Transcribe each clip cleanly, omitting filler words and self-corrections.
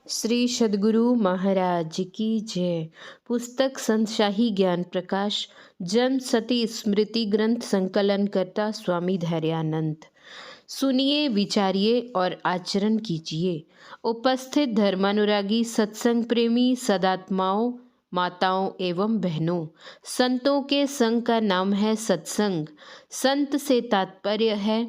श्री सद्गुरु महाराज की जय। पुस्तक संत शाही ज्ञान प्रकाश, जन्म सती स्मृति ग्रंथ संकलन करता स्वामी धैर्यानंद। सुनिए, विचारिए और आचरण कीजिए। उपस्थित धर्मानुरागी, सत्संग प्रेमी सदात्माओं, माताओं एवं बहनों, संतों के संग का नाम है सत्संग। संत से तात्पर्य है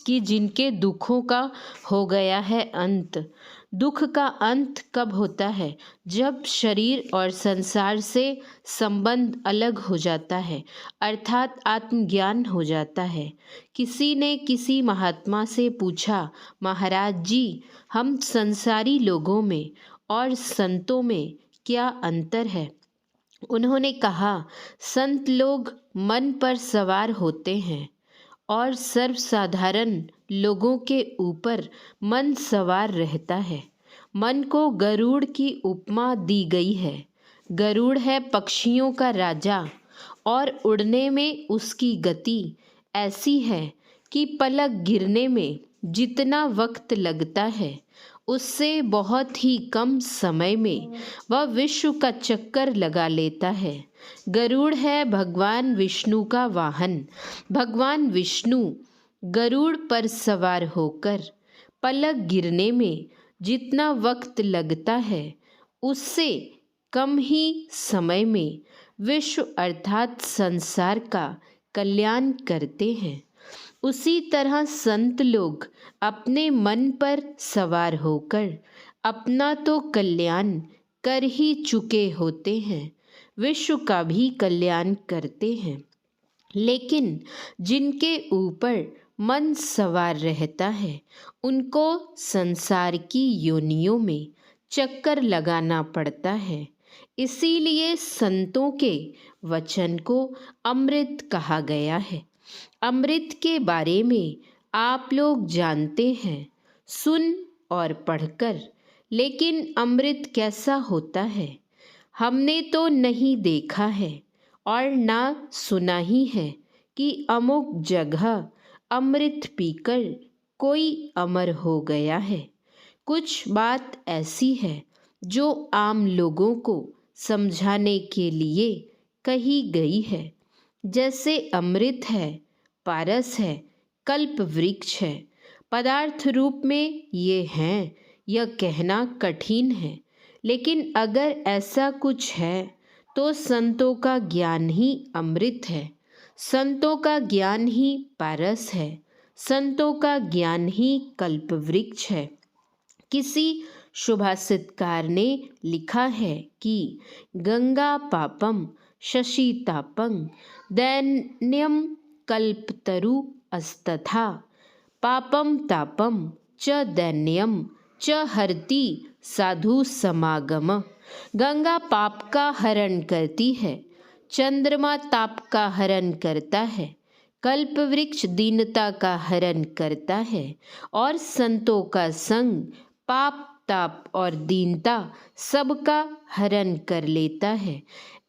कि जिनके दुखों का हो गया है अंत। दुख का अंत कब होता है? जब शरीर और संसार से संबंध अलग हो जाता है, अर्थात आत्मज्ञान हो जाता है। किसी ने किसी महात्मा से पूछा, महाराज जी, हम संसारी लोगों में और संतों में क्या अंतर है? उन्होंने कहा, संत लोग मन पर सवार होते हैं और सर्वसाधारण लोगों के ऊपर मन सवार रहता है। मन को गरुड़ की उपमा दी गई है। गरुड़ है पक्षियों का राजा और उड़ने में उसकी गति ऐसी है कि पलक गिरने में जितना वक्त लगता है, उससे बहुत ही कम समय में वह विश्व का चक्कर लगा लेता है। गरुड़ है भगवान विष्णु का वाहन। भगवान विष्णु गरुड़ पर सवार होकर पलक गिरने में जितना वक्त लगता है, उससे कम ही समय में विश्व अर्थात संसार का कल्याण करते हैं। उसी तरह संत लोग अपने मन पर सवार होकर अपना तो कल्याण कर ही चुके होते हैं, विश्व का भी कल्याण करते हैं। लेकिन जिनके ऊपर मन सवार रहता है, उनको संसार की योनियों में चक्कर लगाना पड़ता है। इसीलिए संतों के वचन को अमृत कहा गया है। अमृत के बारे में आप लोग जानते हैं, सुन और पढ़कर, लेकिन अमृत कैसा होता है हमने तो नहीं देखा है और ना सुना ही है कि अमुक जगह अमृत पीकर कोई अमर हो गया है। कुछ बात ऐसी है जो आम लोगों को समझाने के लिए कही गई है। जैसे अमृत है, पारस है, कल्प वृक्ष है, पदार्थ रूप में ये हैं, यह कहना कठिन है। लेकिन अगर ऐसा कुछ है तो संतों का ज्ञान ही अमृत है, संतों का ज्ञान ही पारस है, संतों का ज्ञान ही कल्प वृक्ष है। किसी सुभाषितकार ने लिखा है कि गंगा पापम शशितापं दैन्यम कल्पतरु अस्तथा पापम तापम च दैन्यम च हरति साधु समागम। गंगा पाप का हरण करती है, चंद्रमा ताप का हरण करता है, कल्प वृक्ष दीनता का हरण करता है और संतों का संग पाप ताप और दीनता सबका हरण कर लेता है।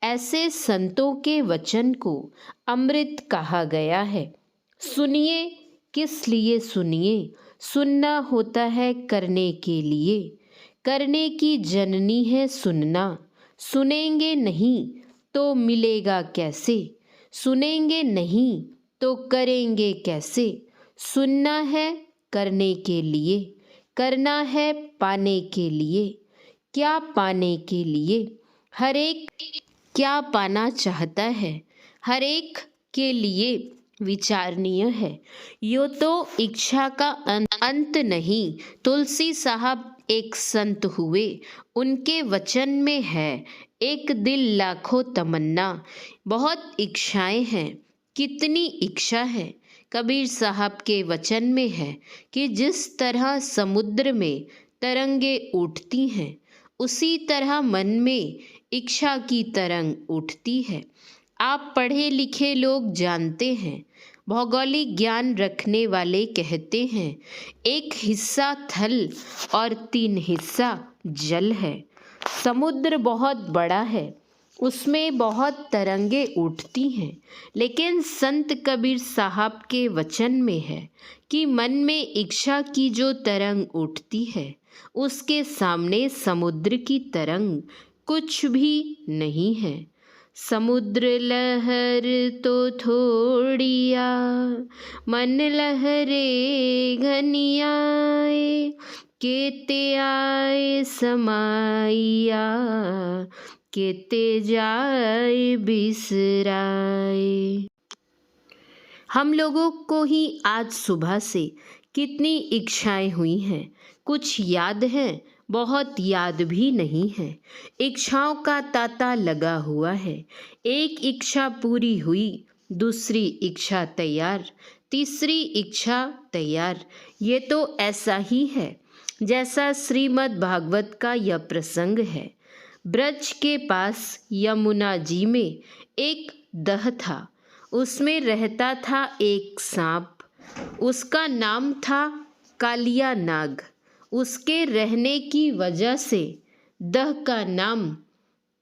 ऐसे संतों के वचन को अमृत कहा गया है। सुनिए, किस लिए सुनिए? सुनना होता है करने के लिए। करने की जननी है सुनना। सुनेंगे नहीं तो मिलेगा कैसे? सुनेंगे नहीं तो करेंगे कैसे? सुनना है करने के लिए, करना है पाने के लिए। क्या पाने के लिए? हर एक क्या पाना चाहता है, हर एक के लिए विचारणीय है। यो तो इच्छा का अंत नहीं। तुलसी साहब एक संत हुए, उनके वचन में है, एक दिल लाखों तमन्ना। बहुत इच्छाएं हैं, कितनी इच्छा है। कबीर साहब के वचन में है कि जिस तरह समुद्र में तरंगे उठती हैं, उसी तरह मन में इच्छा की तरंग उठती है। आप पढ़े लिखे लोग जानते हैं, भौगोलिक ज्ञान रखने वाले कहते हैं, एक हिस्सा थल और 3 हिस्सा जल है। समुद्र बहुत बड़ा है, उसमें बहुत तरंगे उठती हैं। लेकिन संत कबीर साहब के वचन में है कि मन में इच्छा की जो तरंग उठती है, उसके सामने समुद्र की तरंग कुछ भी नहीं है। समुद्र लहर तो थोड़िया, मन लहरे घनियाए, केते आए समाइया, केते जाए बिसराए। हम लोगों को ही आज सुबह से कितनी इच्छाएं हुई हैं, कुछ याद है, बहुत याद भी नहीं है। इच्छाओं का तांता लगा हुआ है। एक इच्छा पूरी हुई, दूसरी इच्छा तैयार, तीसरी इच्छा तैयार। ये तो ऐसा ही है जैसा श्रीमद् भागवत का यह प्रसंग है। ब्रज के पास यमुना जी में एक दह था। उसमें रहता था एक सांप। उसका नाम था कालिया नाग। उसके रहने की वजह से दह का नाम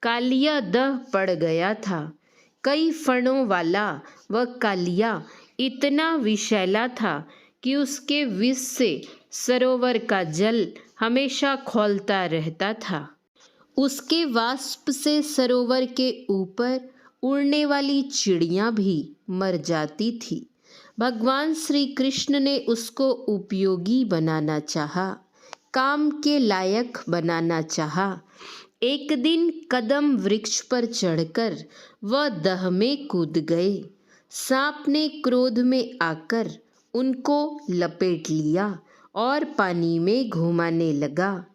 कालिया दह पड़ गया था। कई फणों वाला वह कालिया इतना विषैला था कि उसके विष से सरोवर का जल हमेशा खौलता रहता था। उसके वाष्प से सरोवर के ऊपर उड़ने वाली चिड़ियां भी मर जाती थी। भगवान श्री कृष्ण ने उसको उपयोगी बनाना चाहा, काम के लायक बनाना चाहा। एक दिन कदम वृक्ष पर चढ़कर वह दह में कूद गए। सांप ने क्रोध में आकर उनको लपेट लिया और पानी में घुमाने लगा।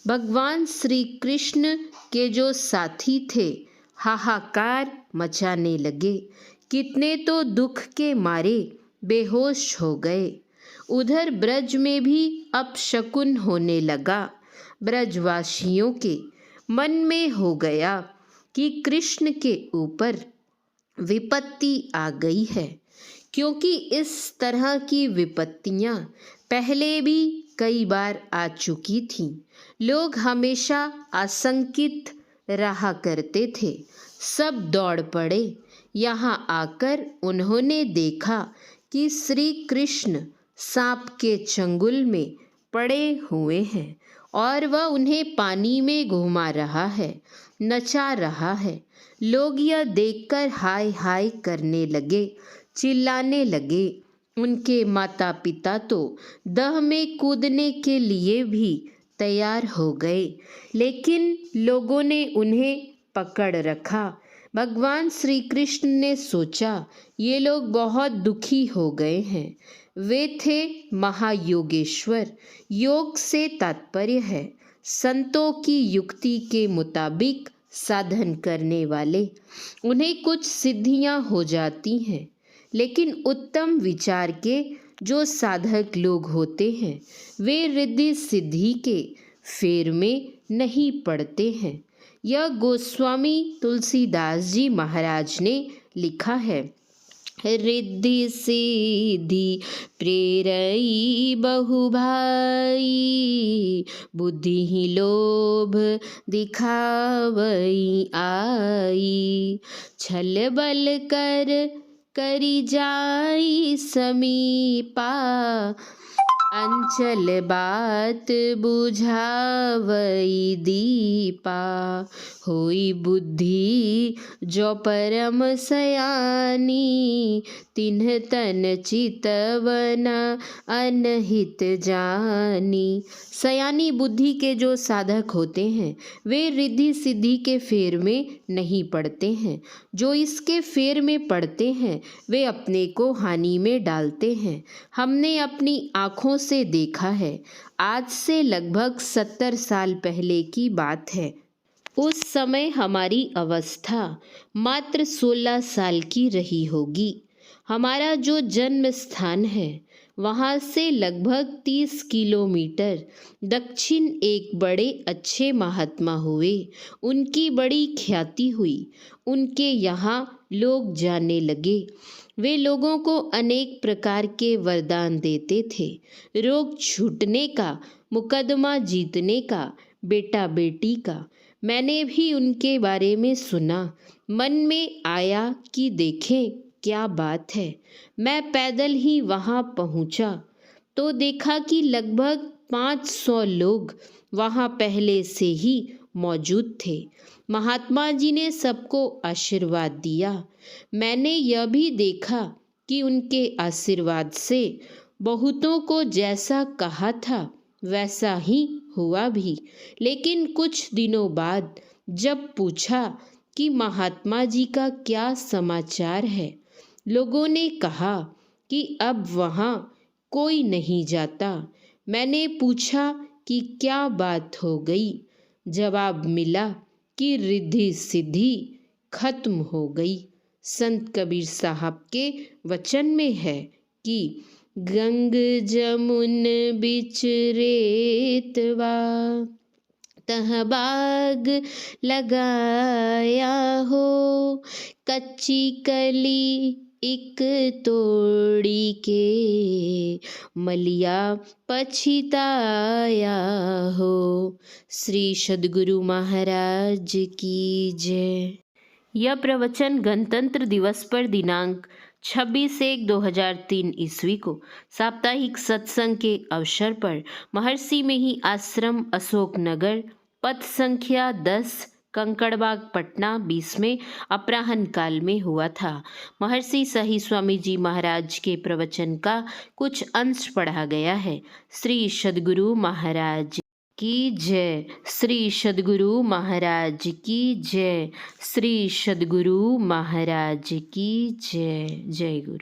भगवान श्री कृष्ण के जो साथी थे हाहाकार मचाने लगे। कितने तो दुख के मारे बेहोश हो गए। उधर ब्रज में भी अपशकुन होने लगा। ब्रजवासियों के मन में हो गया कि कृष्ण के ऊपर विपत्ति आ गई है, क्योंकि इस तरह की विपत्तियां पहले भी कई बार आ चुकी थीं। लोग हमेशा आशंकित रहा करते थे। सब दौड़ पड़े। यहाँ आकर उन्होंने देखा कि श्री कृष्ण सांप के चंगुल में पड़े हुए हैं और वह उन्हें पानी में घुमा रहा है, नचा रहा है। लोग यह देखकर हाय हाय करने लगे, चिल्लाने लगे। उनके माता पिता तो दह में कूदने के लिए भी तैयार हो गए, लेकिन लोगों ने उन्हें पकड़ रखा। भगवान श्री कृष्ण ने सोचा ये लोग बहुत दुखी हो गए हैं। वे थे महायोगेश्वर। योग से तात्पर्य है संतों की युक्ति के मुताबिक साधन करने वाले। उन्हें कुछ सिद्धियां हो जाती हैं, लेकिन उत्तम विचार के जो साधक लोग होते हैं वे रिद्धि सिद्धि के फेर में नहीं पड़ते हैं। यह गोस्वामी तुलसीदास जी महाराज ने लिखा है। रिद्धि सिद्धि प्रेरई बहु भाई, बुद्धि ही लोभ दिखावई आई, छल बल कर करी जाई समीपा, अंचल बात बुझावई दीपा, होई बुद्धि जो परम सयानी, तिन्ह तन चितवन अनहित जानी। सयानी बुद्धि के जो साधक होते हैं वे रिद्धि सिद्धि के फेर में नहीं पड़ते हैं। जो इसके फेर में पड़ते हैं वे अपने को हानि में डालते हैं। हमने अपनी आँखों से देखा है। आज से लगभग 70 साल पहले की बात है। उस समय हमारी अवस्था मात्र 16 साल की रही होगी। हमारा जो जन्म स्थान है वहाँ से लगभग 30 किलोमीटर दक्षिण एक बड़े अच्छे महात्मा हुए। उनकी बड़ी ख्याति हुई। उनके यहाँ लोग जाने लगे। वे लोगों को अनेक प्रकार के वरदान देते थे। रोग छूटने का, मुकदमा जीतने का, बेटा बेटी का। मैंने भी उनके बारे में सुना। मन में आया कि देखें क्या बात है। मैं पैदल ही वहाँ पहुँचा तो देखा कि लगभग 500 लोग वहाँ पहले से ही मौजूद थे। महात्मा जी ने सबको आशीर्वाद दिया। मैंने यह भी देखा कि उनके आशीर्वाद से बहुतों को जैसा कहा था वैसा ही हुआ भी। लेकिन कुछ दिनों बाद जब पूछा कि महात्मा जी का क्या समाचार है, लोगों ने कहा कि अब वहाँ कोई नहीं जाता। मैंने पूछा कि क्या बात हो गई। जवाब मिला कि रिद्धि सिद्धि खत्म हो गई। संत कबीर साहब के वचन में है कि गंग जमुन बिच रेतवा तह बाग लगाया हो, कच्ची कली एक तोड़ी के मलिया पछिताया हो। श्री सद्गुरु महाराज की जय। यह प्रवचन गणतंत्र दिवस पर दिनांक 26/1/2003 ईस्वी को साप्ताहिक सत्संग के अवसर पर महर्षि में ही आश्रम अशोक नगर पथ संख्या 10 कंकड़बाग पटना 20 में अपराह्न काल में हुआ था। महर्षि सही स्वामी जी महाराज के प्रवचन का कुछ अंश पढ़ा गया है। श्री सद्गुरु महाराज की जय। श्री सद्गुरु महाराज की जय। श्री सद्गुरु महाराज की जय। जय गुरु।